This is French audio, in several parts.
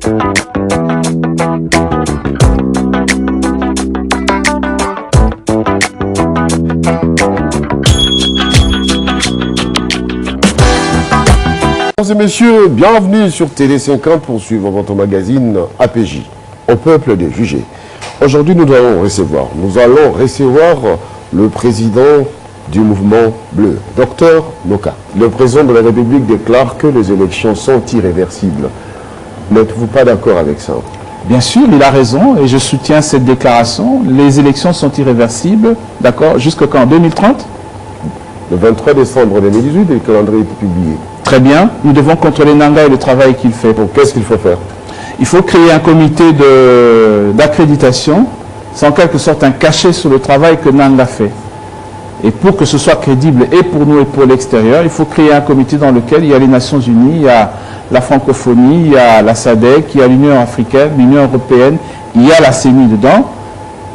Mesdames et messieurs, bienvenue sur Télé50 pour suivre votre magazine APJ, au peuple de juger. Aujourd'hui, nous allons recevoir le président du mouvement bleu, Dr Noka. Le président de la République déclare que les élections sont irréversibles. N'êtes-vous pas d'accord avec ça? Bien sûr, il a raison et je soutiens cette déclaration. Les élections sont irréversibles, d'accord, jusqu'à quand? 2030? Le 23 décembre 2018, le calendrier est publié. Très bien, nous devons contrôler Nanga et le travail qu'il fait. Donc qu'est-ce qu'il faut faire? Il faut créer un comité d'accréditation, c'est en quelque sorte un cachet sur le travail que Nanga fait. Et pour que ce soit crédible et pour nous et pour l'extérieur, il faut créer un comité dans lequel il y a les Nations Unies, il y a la francophonie, il y a la SADC, il y a l'Union africaine, l'Union européenne, il y a la CENI dedans,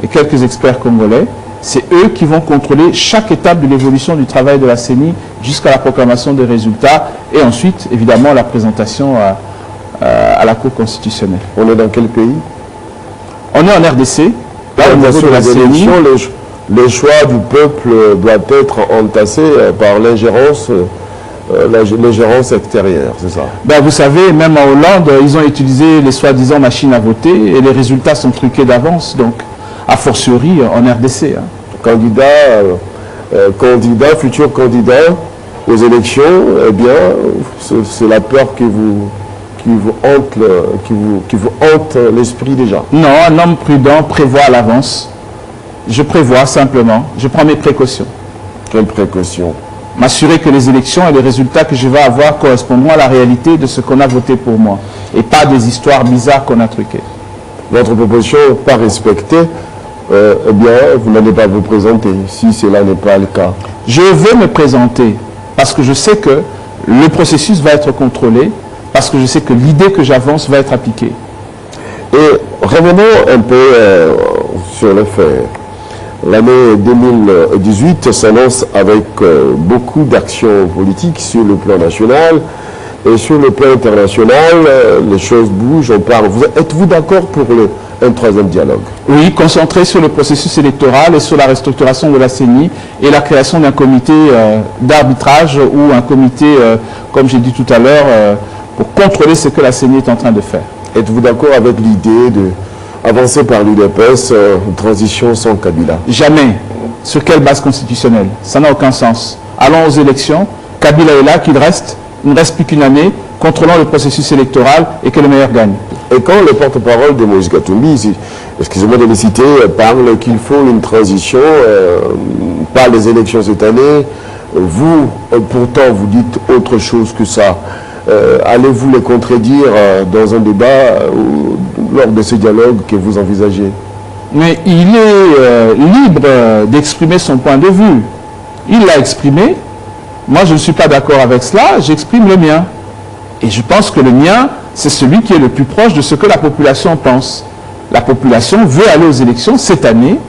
et quelques experts congolais. C'est eux qui vont contrôler chaque étape de l'évolution du travail de la CENI jusqu'à la proclamation des résultats et ensuite, évidemment, la présentation à la Cour constitutionnelle. On est dans quel pays? On est en RDC. Là, au niveau de la CENI, les choix du peuple doivent être entassés par l'ingérence extérieure, c'est ça? Ben, vous savez, même en Hollande, ils ont utilisé les soi-disant machines à voter et les résultats sont truqués d'avance, donc a fortiori en RDC. Hein. Futur candidat aux élections, eh bien, c'est la peur qui vous hante l'esprit déjà. Non, un homme prudent prévoit à l'avance. Je prévois simplement, je prends mes précautions. Quelles précautions? M'assurer que les élections et les résultats que je vais avoir correspondront à la réalité de ce qu'on a voté pour moi et pas des histoires bizarres qu'on a truquées. Votre proposition pas respectée, eh bien, vous n'allez pas vous présenter, si cela n'est pas le cas. Je veux me présenter parce que je sais que le processus va être contrôlé, parce que je sais que l'idée que j'avance va être appliquée. Et revenons un peu sur le fait. L'année 2018 s'annonce avec beaucoup d'actions politiques sur le plan national et sur le plan international. Les choses bougent, on parle. Êtes-vous d'accord pour un troisième dialogue? Oui, concentré sur le processus électoral et sur la restructuration de la CENI et la création d'un comité d'arbitrage ou un comité, comme j'ai dit tout à l'heure, pour contrôler ce que la CENI est en train de faire. Êtes-vous d'accord avec l'idée d'avancer par l'UDPS, une transition sans Kabila? Jamais. Sur quelle base constitutionnelle? Ça n'a aucun sens. Allons aux élections, Kabila est là, qu'il reste, il ne reste plus qu'une année, contrôlons le processus électoral et que le meilleur gagne. Et quand le porte-parole de Moïse Katumbi, excusez-moi de le citer, parle qu'il faut une transition, par les élections cette année, vous, pourtant, vous dites autre chose que ça. Allez-vous les contredire dans un débat lors de ce dialogue que vous envisagez? Mais il est libre d'exprimer son point de vue. Il l'a exprimé. Moi, je ne suis pas d'accord avec cela. J'exprime le mien. Et je pense que le mien, c'est celui qui est le plus proche de ce que la population pense. La population veut aller aux élections cette année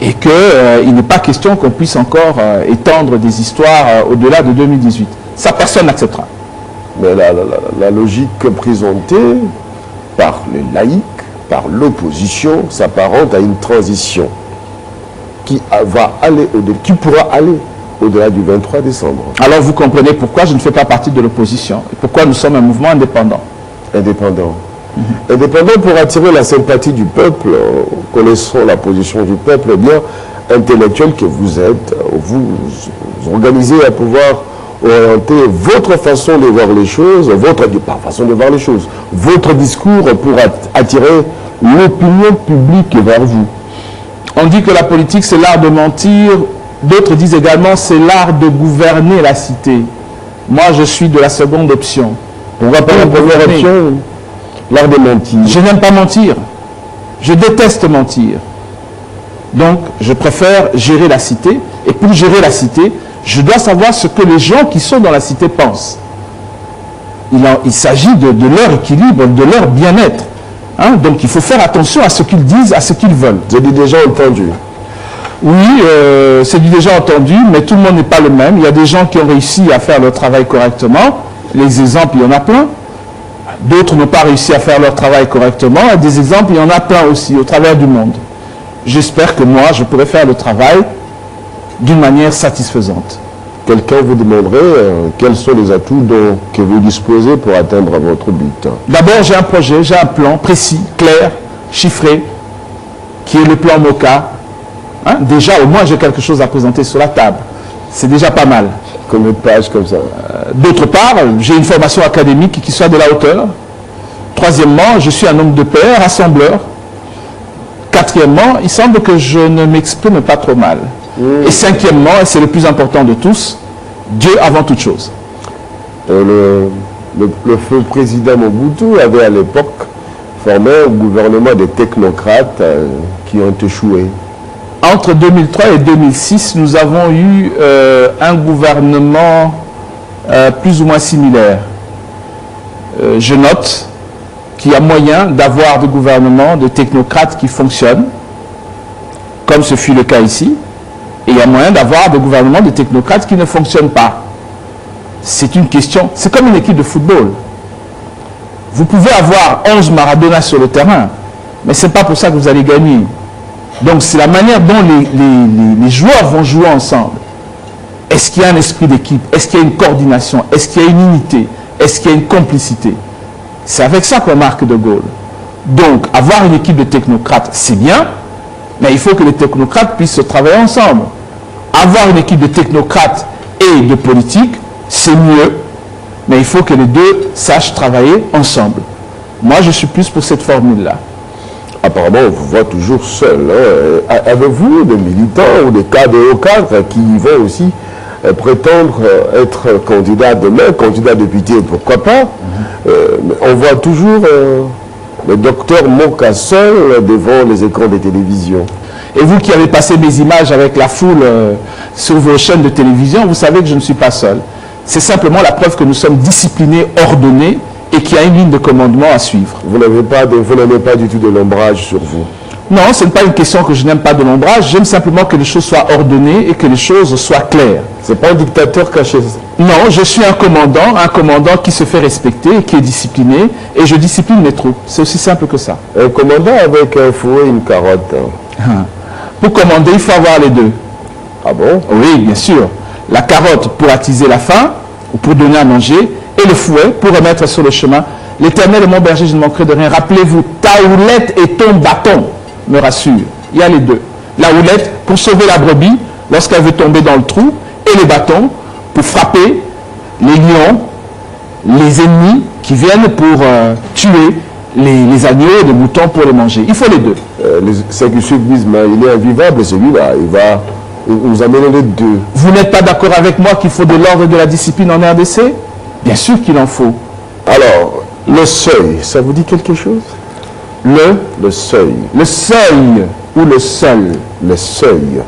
et qu'il n'est pas question qu'on puisse encore étendre des histoires au-delà de 2018. Ça, personne n'acceptera. Mais la logique présentée par les laïcs, par l'opposition, s'apparente à une transition qui pourra aller au-delà du 23 décembre. Alors vous comprenez pourquoi je ne fais pas partie de l'opposition et pourquoi nous sommes un mouvement indépendant. Indépendant. Indépendant pour attirer la sympathie du peuple, connaissons la position du peuple, eh bien, intellectuel que vous êtes, vous organisez à pouvoir orienter votre façon de voir les choses, votre discours pour attirer l'opinion publique vers vous. On dit que la politique c'est l'art de mentir, d'autres disent également c'est l'art de gouverner la cité. Moi je suis de la seconde option. Pourquoi pas la première option? L'art de mentir. Je n'aime pas mentir. Je déteste mentir. Donc je préfère gérer la cité et pour gérer la cité, je dois savoir ce que les gens qui sont dans la cité pensent. Il s'agit de leur équilibre, de leur bien-être. Hein? Donc il faut faire attention à ce qu'ils disent, à ce qu'ils veulent. J'ai déjà entendu. Oui, c'est déjà entendu, mais tout le monde n'est pas le même. Il y a des gens qui ont réussi à faire leur travail correctement. Les exemples, il y en a plein. D'autres n'ont pas réussi à faire leur travail correctement. Et des exemples, il y en a plein aussi au travers du monde. J'espère que moi, je pourrai faire le travail d'une manière satisfaisante. Quelqu'un vous demanderait quels sont les atouts que vous disposez pour atteindre votre but. D'abord, j'ai un projet, j'ai un plan précis, clair, chiffré, qui est le plan MOCA. Hein? Déjà, au moins, j'ai quelque chose à présenter sur la table. C'est déjà pas mal. Combien de pages comme ça? D'autre part, j'ai une formation académique qui soit de la hauteur. Troisièmement, je suis un homme de paix, rassembleur. Quatrièmement, il semble que je ne m'exprime pas trop mal. Et cinquièmement, et c'est le plus important de tous, Dieu avant toute chose. Le feu président Mobutu avait à l'époque formé un gouvernement de technocrates qui ont échoué. Entre 2003 et 2006, nous avons eu un gouvernement plus ou moins similaire. Je note qu'il y a moyen d'avoir des gouvernements de technocrates qui fonctionnent, comme ce fut le cas ici, et il y a moyen d'avoir des gouvernements de technocrates qui ne fonctionnent pas. C'est une question, c'est comme une équipe de football. Vous pouvez avoir 11 Maradona sur le terrain, mais ce n'est pas pour ça que vous allez gagner. Donc c'est la manière dont les joueurs vont jouer ensemble. Est-ce qu'il y a un esprit d'équipe? Est-ce qu'il y a une coordination? Est-ce qu'il y a une unité? Est-ce qu'il y a une complicité? C'est avec ça qu'on marque de Gaulle. Donc avoir une équipe de technocrates, c'est bien, mais il faut que les technocrates puissent se travailler ensemble. Avoir une équipe de technocrates et de politiques, c'est mieux, mais il faut que les deux sachent travailler ensemble. Moi, je suis plus pour cette formule-là. Apparemment, on vous voit toujours seul. Hein. Avez-vous des militants ou des cadres et hauts cadres qui vont aussi prétendre être candidats demain, candidats députés, pourquoi pas? On voit toujours le docteur Moka seul devant les écrans des télévisions. Et vous qui avez passé mes images avec la foule sur vos chaînes de télévision, vous savez que je ne suis pas seul. C'est simplement la preuve que nous sommes disciplinés, ordonnés, et qu'il y a une ligne de commandement à suivre. Vous n'avez pas du tout de l'ombrage sur vous? Non, ce n'est pas une question que je n'aime pas de l'ombrage. J'aime simplement que les choses soient ordonnées et que les choses soient claires. Ce n'est pas un dictateur caché? Non, je suis un commandant qui se fait respecter, qui est discipliné, et je discipline mes troupes. C'est aussi simple que ça. Un commandant avec un fouet et une carotte. Pour commander, il faut avoir les deux. Ah bon? Oui, bien sûr. La carotte pour attiser la faim, ou pour donner à manger, et le fouet pour remettre sur le chemin. L'Éternel est mon berger, je ne manquerai de rien. Rappelez-vous, ta houlette et ton bâton me rassurent. Il y a les deux. La houlette pour sauver la brebis lorsqu'elle veut tomber dans le trou, et le bâton pour frapper les lions, les ennemis qui viennent pour tuer les agneaux et les moutons pour les manger. Il faut les deux. C'est que ce disent, il est invivable celui-là. Il va nous amener les deux. Vous n'êtes pas d'accord avec moi qu'il faut de l'ordre et de la discipline en RDC? Bien sûr qu'il en faut. Alors, le seuil, ça vous dit quelque chose? Le seuil. Le seuil ou le seul? Le seuil.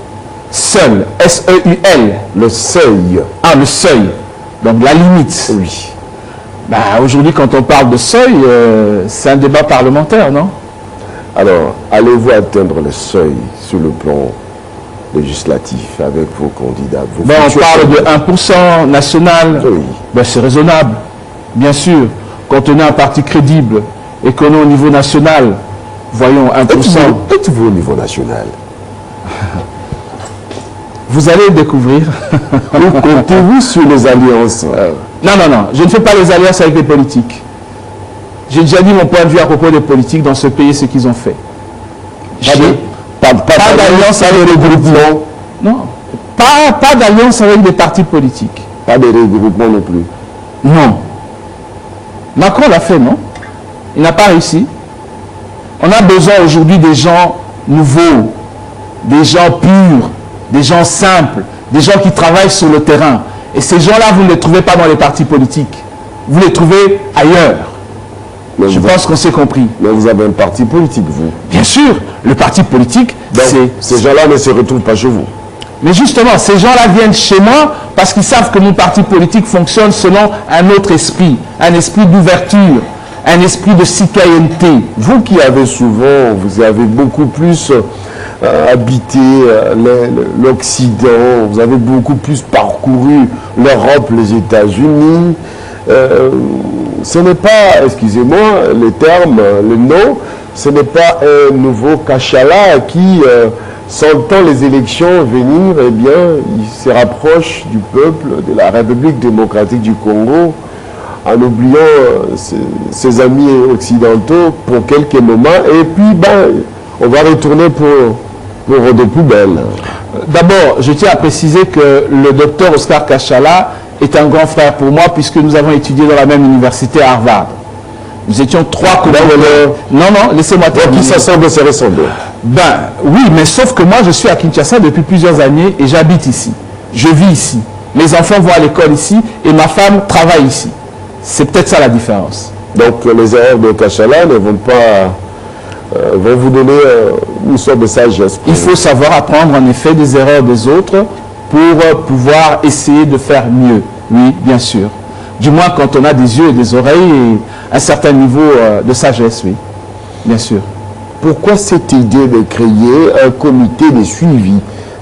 Seul, S-E-U-L. Le seuil. Ah, le seuil. Donc la limite. Oui. Bah, aujourd'hui, quand on parle de seuil, c'est un débat parlementaire, non? Alors, allez-vous atteindre le seuil sur le plan législatif avec vos candidats? On parle de 1% national. Oui. Ben, c'est raisonnable, bien sûr. Quand on est un parti crédible et qu'on est au niveau national, voyons 1%. Êtes-vous au niveau national? Vous allez le découvrir. Où comptez-vous sur les alliances? Non, je ne fais pas les alliances avec les politiques. J'ai déjà dit mon point de vue à propos des politiques dans ce pays, ce qu'ils ont fait. Pas d'alliance avec les groupements? Non, pas d'alliance avec des partis politiques. Pas de regroupement non plus? Non. Macron l'a fait, non? Il n'a pas réussi. On a besoin aujourd'hui des gens nouveaux, des gens purs, des gens simples, des gens qui travaillent sur le terrain. Et ces gens-là, vous ne les trouvez pas dans les partis politiques. Vous les trouvez ailleurs. Je pense qu'on s'est compris. Mais vous avez un parti politique, vous? Bien sûr, le parti politique, c'est... Ces gens-là ne se retrouvent pas chez vous? Mais justement, ces gens-là viennent chez moi parce qu'ils savent que mon parti politique fonctionne selon un autre esprit, un esprit d'ouverture, un esprit de citoyenneté. Vous qui avez souvent, vous avez beaucoup plus habité l'Occident, vous avez beaucoup plus parcouru l'Europe, les États-Unis, ce n'est pas, excusez-moi, le terme, le nom, ce n'est pas un nouveau Kachala qui, sentant les élections venir, eh bien, il se rapproche du peuple de la République démocratique du Congo, en oubliant ses amis occidentaux pour quelques moments, et puis, ben, on va retourner pour de plus belles. D'abord, je tiens à préciser que le docteur Oscar Kachala est un grand frère pour moi, puisque nous avons étudié dans la même université à Harvard. Nous étions 3 collègues. Non, laissez-moi terminer. Qui s'assemble, se ressemble. Ben, oui, mais sauf que moi, je suis à Kinshasa depuis plusieurs années et j'habite ici. Je vis ici. Mes enfants vont à l'école ici et ma femme travaille ici. C'est peut-être ça la différence. Donc, les erreurs de Kachala ne vont pas... vont vous donner une sorte de sagesse. Il faut savoir apprendre en effet des erreurs des autres pour pouvoir essayer de faire mieux. Oui, bien sûr. Du moins quand on a des yeux et des oreilles et un certain niveau de sagesse, oui. Bien sûr. Pourquoi cette idée de créer un comité de suivi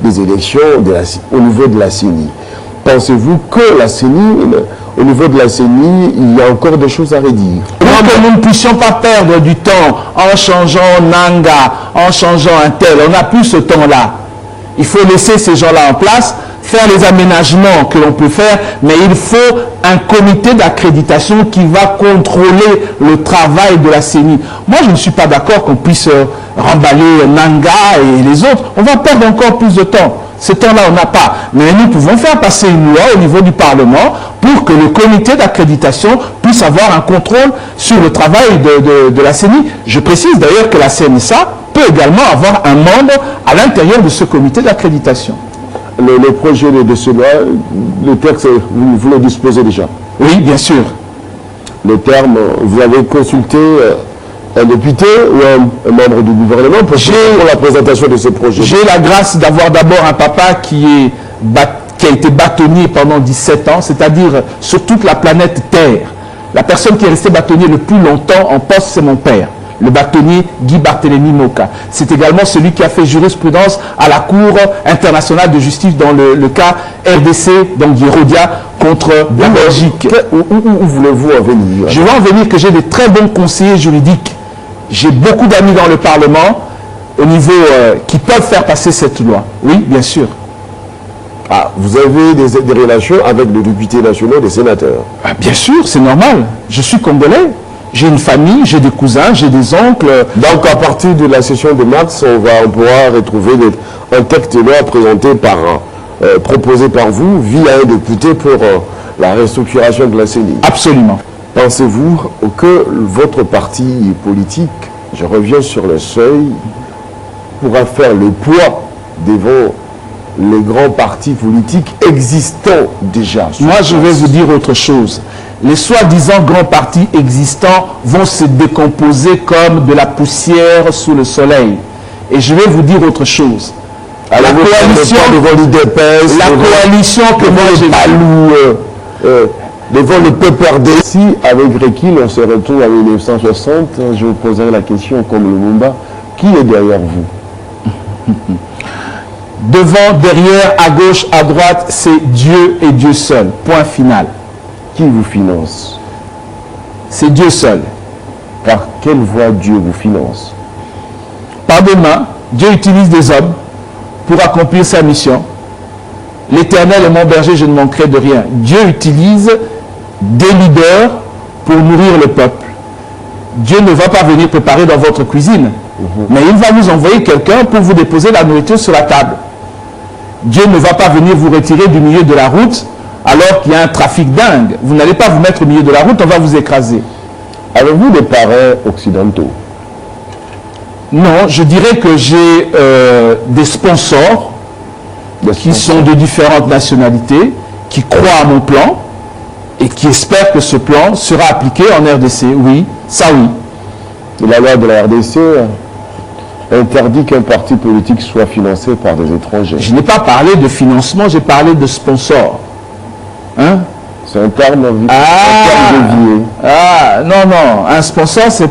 des élections au niveau de la CENI? Pensez-vous que la CENI, au niveau de la CENI, il y a encore des choses à redire? Pour que nous ne puissions pas perdre du temps en changeant Nanga, en changeant un tel, on n'a plus ce temps-là. Il faut laisser ces gens-là en place, faire les aménagements que l'on peut faire, mais il faut un comité d'accréditation qui va contrôler le travail de la CENI. Moi, je ne suis pas d'accord qu'on puisse remballer Nanga et les autres. On va perdre encore plus de temps. Ce temps-là, on n'a pas. Mais nous pouvons faire passer une loi au niveau du Parlement pour que le comité d'accréditation puisse avoir un contrôle sur le travail de la CENI. Je précise d'ailleurs que la CNSA peut également avoir un membre à l'intérieur de ce comité d'accréditation. Le projet de ce loi, le texte, vous le disposez déjà? Oui, bien sûr. Le terme, vous avez consulté un député ou un membre du gouvernement pour la présentation de ce projet? J'ai la grâce d'avoir d'abord un papa qui a été bâtonnier pendant 17 ans, c'est-à-dire sur toute la planète Terre. La personne qui est restée bâtonnier le plus longtemps en poste, c'est mon père, le bâtonnier Guy Barthélémy Moka. C'est également celui qui a fait jurisprudence à la Cour internationale de justice dans le cas RDC, donc d'Hérodia, contre la Belgique. Où voulez-vous en venir? Je veux en venir que j'ai de très bons conseillers juridiques. J'ai beaucoup d'amis dans le Parlement au niveau qui peuvent faire passer cette loi. Oui, bien sûr. Ah, vous avez des relations avec les députés nationaux, des sénateurs? Ah, bien sûr, c'est normal. Je suis congolais. J'ai une famille, j'ai des cousins, j'ai des oncles. Donc à partir de la session de mars, on pourra retrouver un texte de loi proposé par vous via un député pour la restructuration de la CENI. Absolument. Pensez-vous que votre parti politique, je reviens sur le seuil, pourra faire le poids devant les grands partis politiques existants déjà? Moi, je vais vous dire autre chose. Les soi-disant grands partis existants vont se décomposer comme de la poussière sous le soleil. Et je vais vous dire autre chose. Alors, la coalition que moi j'ai devant le PPRD. Si avec Rekil on se retrouve en 1960, je vous poserai la question comme Lumumba, qui est derrière vous? Devant, derrière, à gauche, à droite, c'est Dieu et Dieu seul. Point final. Qui vous finance? C'est Dieu seul. Par quelle voie Dieu vous finance? Par des mains, Dieu utilise des hommes pour accomplir sa mission. L'Éternel est mon berger, je ne manquerai de rien. Dieu utilise des leaders pour nourrir le peuple. Dieu ne va pas venir préparer dans votre cuisine, mais il va vous envoyer quelqu'un pour vous déposer la nourriture sur la table. Dieu ne va pas venir vous retirer du milieu de la route alors qu'il y a un trafic dingue. Vous n'allez pas vous mettre au milieu de la route, on va vous écraser. Avez-vous des parrains occidentaux? Non, je dirais que j'ai des sponsors qui sont de différentes nationalités, qui croient à mon plan et qui espèrent que ce plan sera appliqué en RDC. Oui, ça oui. Et la loi de la RDC interdit qu'un parti politique soit financé par des étrangers. Je n'ai pas parlé de financement, j'ai parlé de sponsor. Hein? C'est un terme dévié. Ah, non, non. Un sponsor, c'est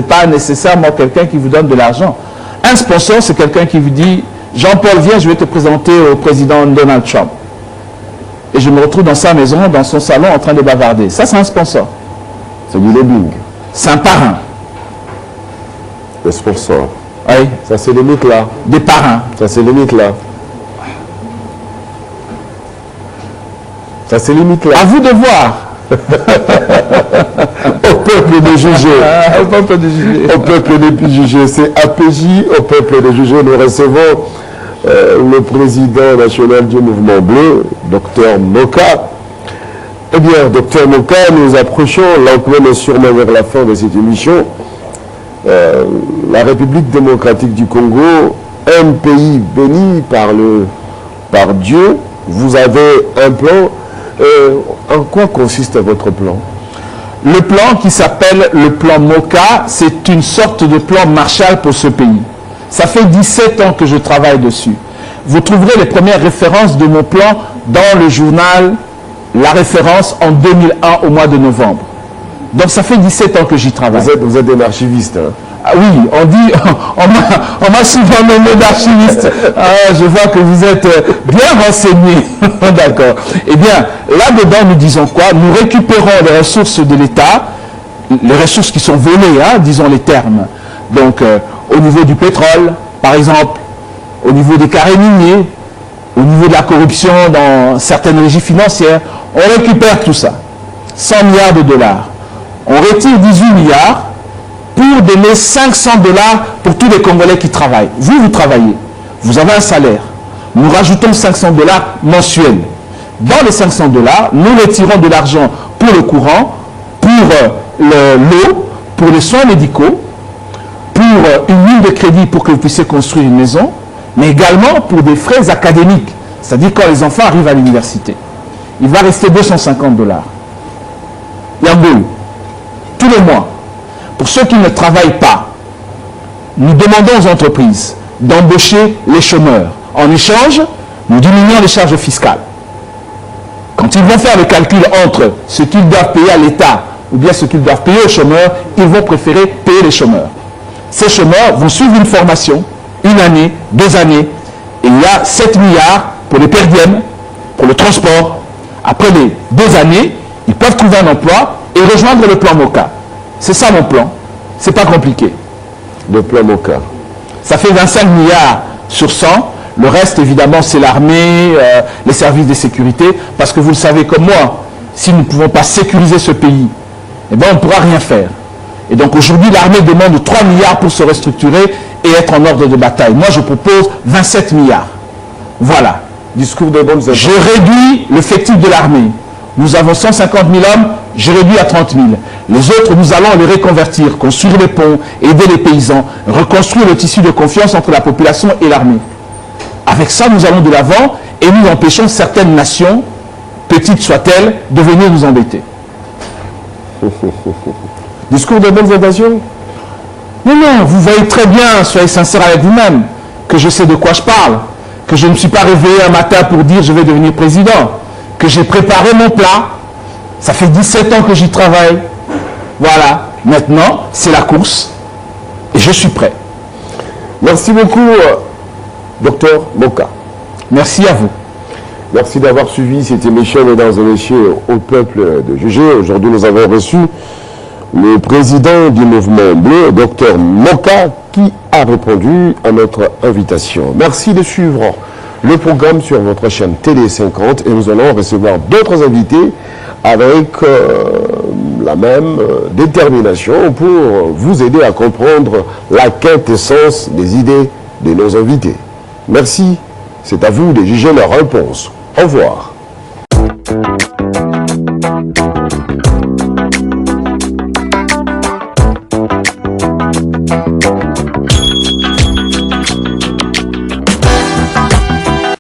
pas nécessairement quelqu'un qui vous donne de l'argent. Un sponsor, c'est quelqu'un qui vous dit « Jean-Paul, viens, je vais te présenter au président Donald Trump. » Et je me retrouve dans sa maison, dans son salon, en train de bavarder. Ça, c'est un sponsor. C'est du lobbying. C'est un parrain. Le sponsor. Oui. Ça, c'est le mythe là. Des parrains. Ça, c'est le mythe là. Ça, c'est le mythe là. À vous de voir. Au peuple de juger. Au peuple de juger. Au peuple de juger. C'est APJ, au peuple de juger. Nous recevons le président national du Mouvement Bleu, Dr Moka. Eh bien, Dr Moka, nous approchons lentement mais sûrement vers la fin de cette émission. La République démocratique du Congo, un pays béni par Dieu. Vous avez un plan. En quoi consiste votre plan? Le plan qui s'appelle le plan Moka, c'est une sorte de plan Marshall pour ce pays. Ça fait 17 ans que je travaille dessus. Vous trouverez les premières références de mon plan dans le journal La Référence en 2001 au mois de novembre. Donc ça fait 17 ans que j'y travaille. Vous êtes un archiviste, hein? Ah oui, on m'a souvent nommé d'archiviste. Ah, je vois que vous êtes bien renseigné. D'accord. Eh bien, là-dedans, nous disons quoi? Nous récupérons les ressources de l'État, les ressources qui sont volées, hein, disons les termes. Donc, au niveau du pétrole, par exemple, au niveau des carrés miniers, au niveau de la corruption dans certaines régies financières, on récupère tout ça. 100 milliards de dollars. On retire 18 milliards pour donner 500 dollars pour tous les Congolais qui travaillent. Vous travaillez. Vous avez un salaire. Nous rajoutons 500 dollars mensuels. Dans les 500 dollars, nous retirons de l'argent pour le courant, pour l'eau, pour les soins médicaux, pour une ligne de crédit pour que vous puissiez construire une maison, mais également pour des frais académiques. C'est-à-dire quand les enfants arrivent à l'université. Il va rester 250 dollars. Yangoul, tous les mois. Pour ceux qui ne travaillent pas, nous demandons aux entreprises d'embaucher les chômeurs. En échange, nous diminuons les charges fiscales. Quand ils vont faire le calcul entre ce qu'ils doivent payer à l'État ou bien ce qu'ils doivent payer aux chômeurs, ils vont préférer payer les chômeurs. Ces chômeurs vont suivre une formation, une année, 2 années, et il y a 7 milliards pour les per diem, pour le transport. Après les 2 années, ils peuvent trouver un emploi et rejoindre le plan Moka. C'est ça mon plan. C'est pas compliqué. Le plan Moka. Ça fait 25 milliards sur 100. Le reste, évidemment, c'est l'armée, les services de sécurité. Parce que vous le savez comme moi, si nous ne pouvons pas sécuriser ce pays, eh bien, on ne pourra rien faire. Et donc aujourd'hui, l'armée demande 3 milliards pour se restructurer et être en ordre de bataille. Moi, je propose 27 milliards. Voilà. Discours de bonnes intentions. Je réduis l'effectif de l'armée. Nous avons 150 000 hommes, j'ai réduit à 30 000. Les autres, nous allons les reconvertir, construire les ponts, aider les paysans, reconstruire le tissu de confiance entre la population et l'armée. Avec ça, nous allons de l'avant et nous empêchons certaines nations, petites soient-elles, de venir nous embêter. Discours de bonnes intentions? Non, non, vous voyez très bien, soyez sincère avec vous-même, que je sais de quoi je parle, que je ne me suis pas réveillé un matin pour dire je vais devenir président, que j'ai préparé mon plat. Ça fait 17 ans que j'y travaille. Voilà. Maintenant, c'est la course. Et je suis prêt. Merci beaucoup, Dr Moka. Merci à vous. Merci d'avoir suivi cette émission, mesdames et messieurs, au peuple de juger. Aujourd'hui, nous avons reçu le président du Mouvement Bleu, Dr Moka, qui a répondu à notre invitation. Merci de suivre le programme sur votre chaîne Télé 50 et nous allons recevoir d'autres invités avec la même détermination pour vous aider à comprendre la quintessence des idées de nos invités. Merci, c'est à vous de juger leur réponse. Au revoir.